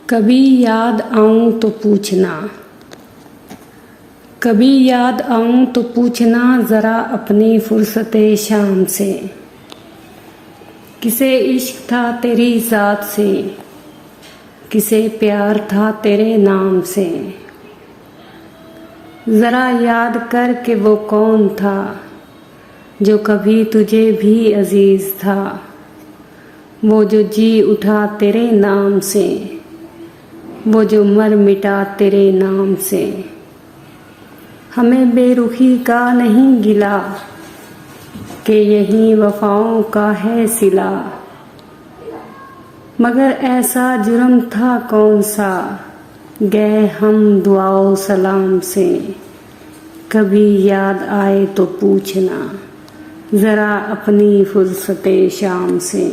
कभी याद आऊं तो पूछना, कभी याद आऊं तो पूछना ज़रा अपनी फुर्सते शाम से। किसे इश्क था तेरी ज़ात से, किसे प्यार था तेरे नाम से। ज़रा याद कर कि वो कौन था जो कभी तुझे भी अजीज़ था। वो जो जी उठा तेरे नाम से, वो जो मर मिटा तेरे नाम से। हमें बेरुखी का नहीं गिला कि यही वफाओं का है सिला। मगर ऐसा जुर्म था कौन सा गए हम दुआओ सलाम से। कभी याद आए तो पूछना ज़रा अपनी फुर्सते शाम से।